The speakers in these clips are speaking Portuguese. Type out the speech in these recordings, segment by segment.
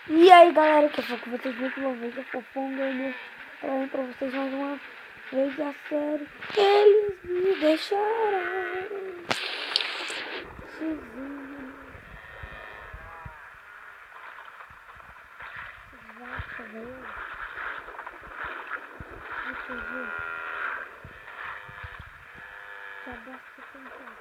E aí galera, que foi com vocês muito uma vez, eu Fofão Gamer, trazendo pra vocês mais uma vez a série Eles Me Deixaram Sozinho. Vai chover. Vai chover. Já basta tentar.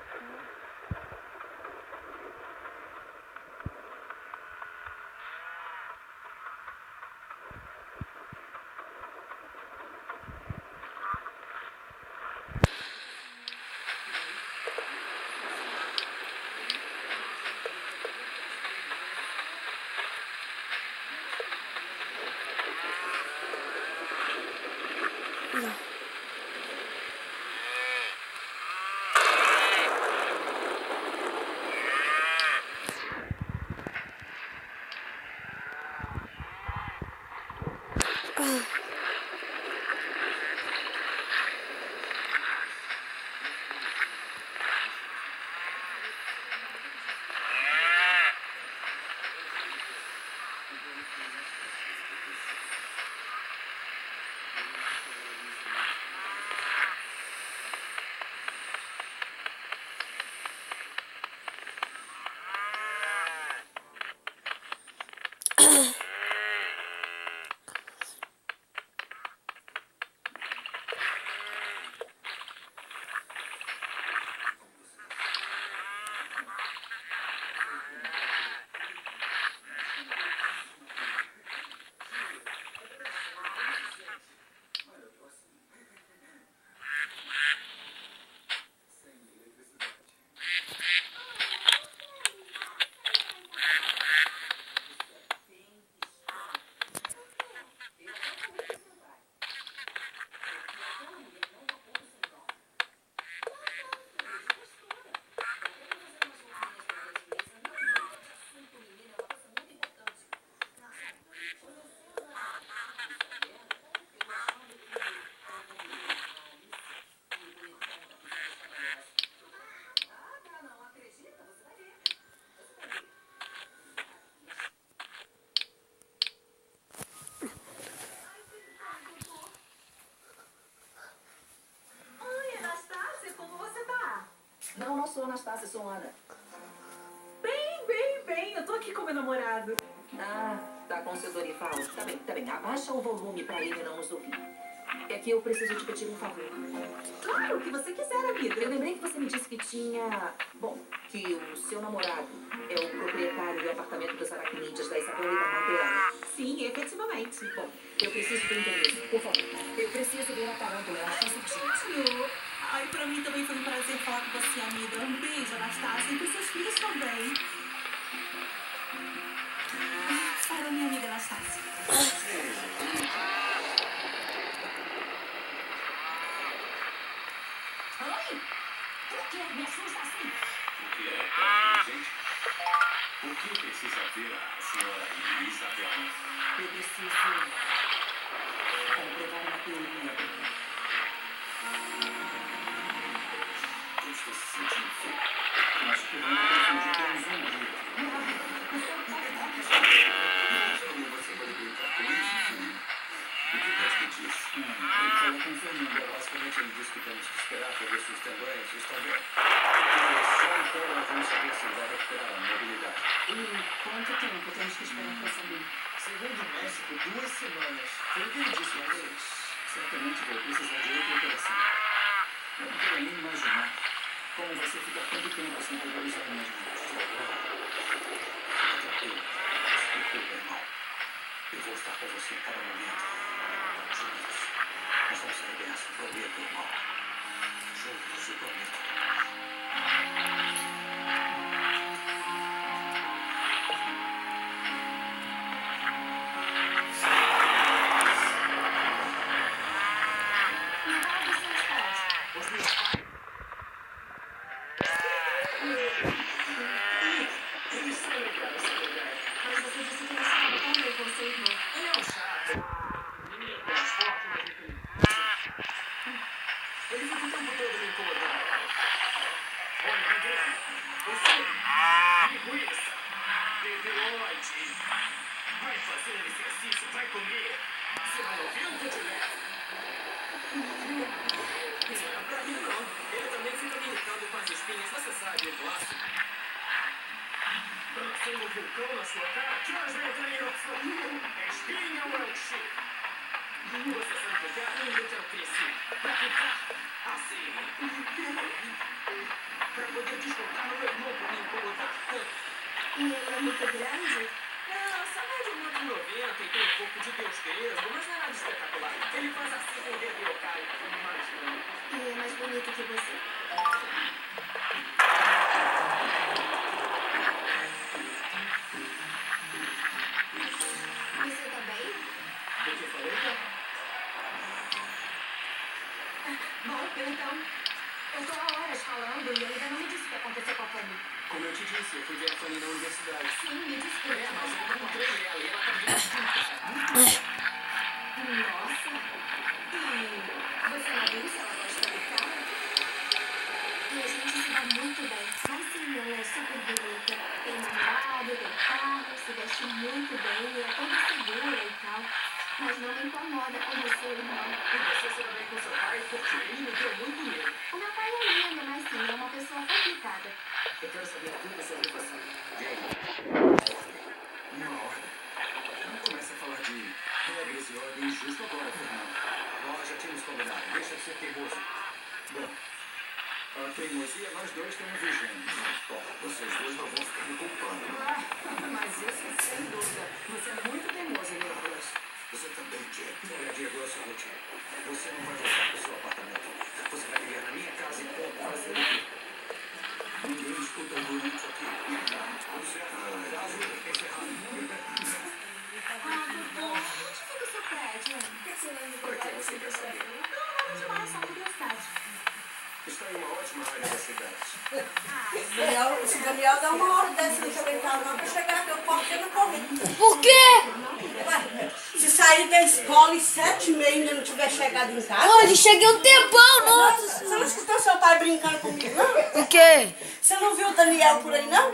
Não sou Anastácia, sou Ana. Bem, eu tô aqui com meu namorado. Ah, tá com seu Dorival. Tá bem, abaixa o volume pra ele não nos ouvir. É que eu preciso te pedir um favor. Claro, o que você quiser, amiga. Eu lembrei que você me disse que tinha... Bom, que o seu namorado é o proprietário do apartamento dos aracnídeos da Isabela e da Monteana. Sim, efetivamente. Bom, eu preciso do endereço, por favor. Eu preciso ver a tarântula, ela está urgente. Ai, pra mim também foi um prazer falar com você, amiga. Um beijo, Anastácia, e pros seus filhos também. Para minha amiga Anastácia. Oi? Por que me assusta assim? O que é, gente? O que precisa ver a senhora Isabel? Eu preciso comprovar uma teoria. Eu estou se sentindo feio. Acho que vamos confundir com um zumbi. Como você pode brincar com isso, filho? O que Casper disse? Ele falou com o Fernando. Basicamente ele disse que temos que esperar para ver se os tendões estão bem. E só então nós vamos saber se ele vai recuperar a mobilidade. E quanto tempo temos que esperar para saber? Segundo o médico, 2 semanas. Foi o que ele disse, mas certamente vou precisar de outra operação. Eu não quero nem imaginar como você fica tanto tempo sem poder usar remédios. Se preocupe, irmão. Eu vou estar com você a cada momento. Juntos. Nós vamos sair dessa. Prometo, irmão. Juntos, eu prometo. Eles são legais, mas você disse que não sabe como é você, irmão. Ele é um chato. Ele fica o tempo todo me incomodando. Olha, Miguel, você, linguiça, debilóide. Vai fazer um exercício, vai comer. Você vai ouvir o que eu te levo? Pra mim não. Ele também fica me irritando com as espinhas. Você sabe, eu gosto. Tem um vulcão na sua cara? Que horas vem o treino? É espinha ou é um chip? Você sabe ficar? Eu quero crescer. Pra ficar assim. Pra poder descontar no meu irmão por me incomodar tanto. E ele é muito grande? Não, só mais de 1,90 m e tem um corpo de Deus grego, mas não é nada espetacular. Ele faz assim com o dedo e eu caio. Mas não. E é mais bonito que você. Você tá bem? O que eu falei? Bom, então, eu tô há horas falando e ainda não me disse o que aconteceu com a Fanny. Como eu te disse, eu fui ver a Fanny na universidade. Sim, me disse que É, mas eu encontrei ela e ela tá vindo de Nossa. E você não viu se ela gosta do cara? E a gente se dá muito bem. Mas sim, ela é super bonita. Tem namorado, tem carro, se veste muito bem, é toda segura e tal. Mas não me incomoda como seu irmão. E você se dá bem com seu pai, porque ele me deu muito medo. O meu pai é lindo, mas sim, é uma pessoa complicada. Eu quero saber tudo sobre você. Jane. Uma ordem. Não comece a falar de regras e ordens justo agora, Fernando. Nós já tínhamos combinado. Deixa de ser teimoso. Bom, a teimosia nós dois temos os genes. Bom, vocês dois não vão ficar me culpando. Mas isso, sem dúvida. Você é muito teimoso, Nicholas. Você também, Jack. Olha, Diego, é o seguinte. Você não vai voltar para o seu apartamento. Você vai viver na minha casa e ponto. Fazer o quê? Ninguém escuta um barulho aqui. Caso encerrado. Onde fica o seu prédio? Por que você quer saber? Não, demais, só curiosidade. Está em uma ótima área da cidade. Se Daniel dá uma hora dessa no Jovental não pra chegar, eu posso ter na corrida. Por quê? Se sair da escola e 7h30 ainda não tiver chegado em casa. Hoje cheguei um tempão, nossa. Você não escutou seu pai brincando comigo, não? O quê? Você não viu o Daniel por aí, não?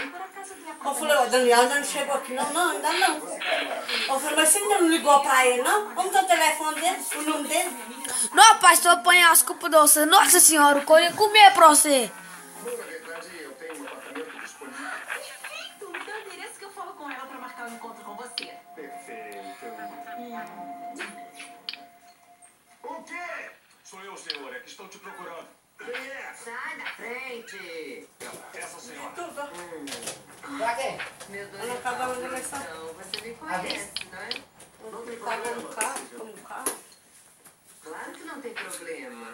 Eu falei, o Daniel ainda não chegou aqui, não? Não, ainda não. Eu falei, mas você ainda não ligou pra ele, não? Como que é o telefone dele, o nome dele? Não, pai, se eu apanhar as culpas de você, nossa senhora, o que eu ia comer pra você. Bom, na verdade, eu tenho um apartamento disponível. Perfeito! Me dá o endereço que eu falo com ela pra marcar um encontro com você. Perfeito. O quê? Sou eu, senhor. É que estou te procurando. Quem é? Sai da frente! Essa senhora. Pra quê? Meu Deus, Ela acaba de eleição. então, você me conhece, não é? Não tem Tá problema. no carro, tá no carro. Claro que não tem problema.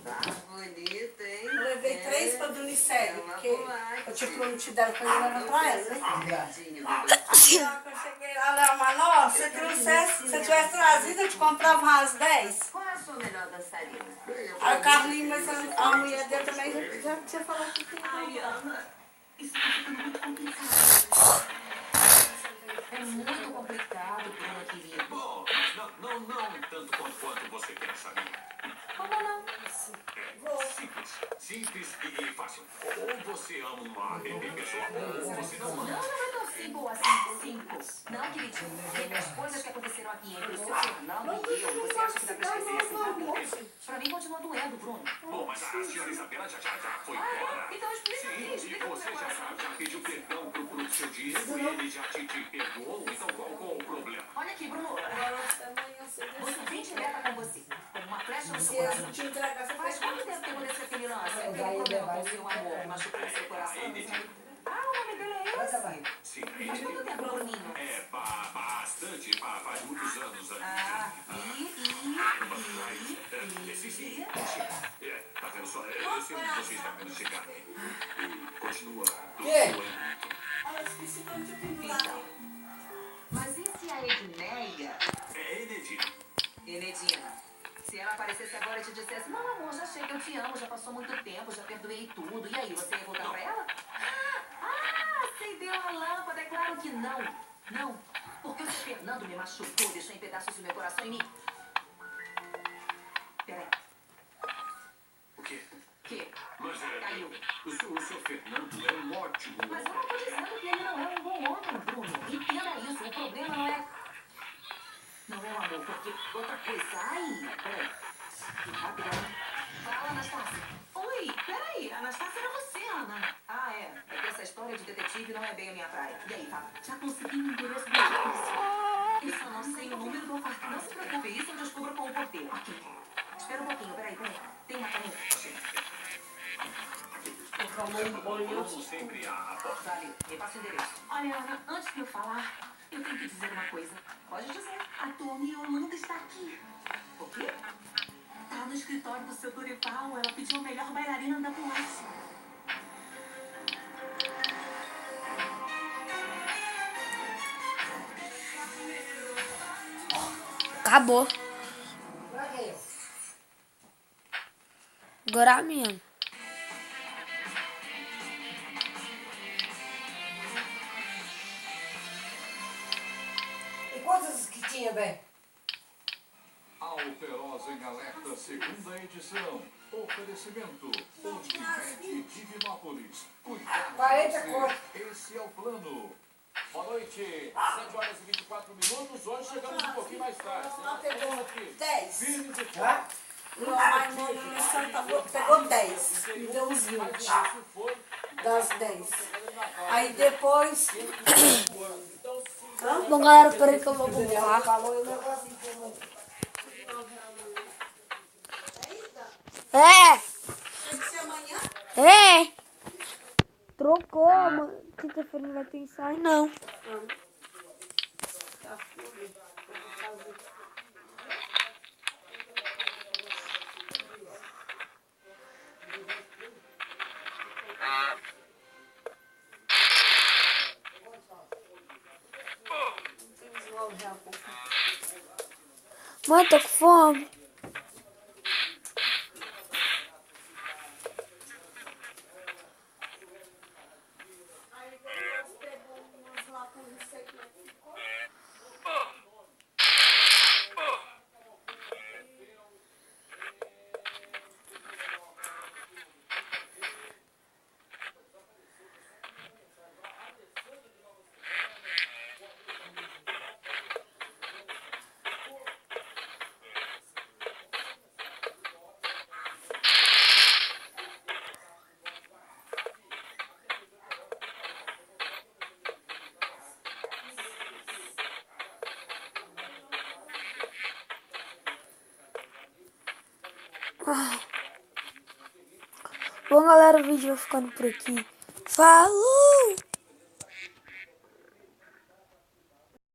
Tá bonita, hein? Eu levei 3 pra Donicele, porque eu tinha prometido ela pra eu levar pra ela, né? Tadinho do Quando eu cheguei lá, ela falou, nossa, se você tivesse trazido, eu te comprava umas 10. Qual é a sua melhor dançarina? Aí o Carlinhos, mas a mulher dele também já tinha falado que tem. Ai, Ana, isso tá ficando muito complicado. É muito complicado, Bruna, querido. Bom, não tanto quanto você quer saber. Como não? Simples e fácil. Ou você ama uma pessoa, ou você não Não, ama. não é tão simples assim, simples. Não, queridinho. Entre as coisas que aconteceram aqui entre o seu Fernando e eu, você acha que dá pra esquecer assim rapidamente? Pra mim continua doendo, Bruno. Bom, mas a senhora Isabela já foi embora. Então explica aqui, Sim, e explica você já pediu perdão pro seu Diego e ele já te perdoou, então qual o problema? Olha aqui, Bruno. Você vem direta com você. Com uma flecha no seu coração. te entregar, você Faz quanto tempo que aconteceu aquele lance? Aquele problema com o seu amor que machucou o seu coração? Ah, o nome dele é esse? Sim, Faz quanto tempo, Bruninho? bastante, faz muitos anos. Ah, Sim. Tá vendo só? Eu sei onde você está vendo chegar. Continua doendo. Ela esqueci pra onde eu pendurar. Então. Mas e se a Edneia, É Enedina. Enedina, se ela aparecesse agora e te dissesse, não, amor, já chega, eu te amo, já passou muito tempo, já perdoei tudo. E aí, você ia voltar pra ela? Acendeu a lâmpada, é claro que não. Não, porque o seu Fernando me machucou, deixou em pedaços o meu coração e me... Peraí, O quê? que? Mas Caiu. o seu Fernando é um ótimo Mas eu não tô dizendo que ele não é um bom homem, Bruno. Entenda. Pois sai. Peraí. Rapidão. Fala, Anastácia. Oi, peraí. Anastácia era você, Ana. Ah, é. É que essa história de detetive não é bem a minha praia. E aí, fala? Já consegui o endereço do edifício. Eu só não sei o número do apartamento. Não se preocupe, isso eu descubro com o porteiro. Aqui. Espera um pouquinho, peraí. Tem uma caneta. Como sempre, a porta. Vale, me passa o endereço. Olha, Ana, antes de eu falar, eu tenho que dizer uma coisa. Pode dizer. A Tony Yolanda está aqui. O quê? Tá no escritório do seu Dorival. Ela pediu a melhor bailarina da boate. Acabou. Agora mesmo. E quantas que tinha, bem? Alterosa em Alerta, segunda edição. Oferecimento. Unimed Divinópolis. Cuidado 40 com conto. você. Esse é o plano. Boa noite. 7 horas e 24 minutos. Hoje chegamos um pouquinho mais tarde. Ela pegou 10. Firme de forte. Não, mas pegou 10. Me deu uns 20. Isso foi Das 10. Aí depois. Bom, galera, peraí que eu vou buscar. Falou o negocinho que eu É! Tem que ser amanhã? É! Trocou, mano. Quinta-feira não vai ter ensaio, não. Mano, tô com fome. Bom, galera, o vídeo vai ficando por aqui. Falou!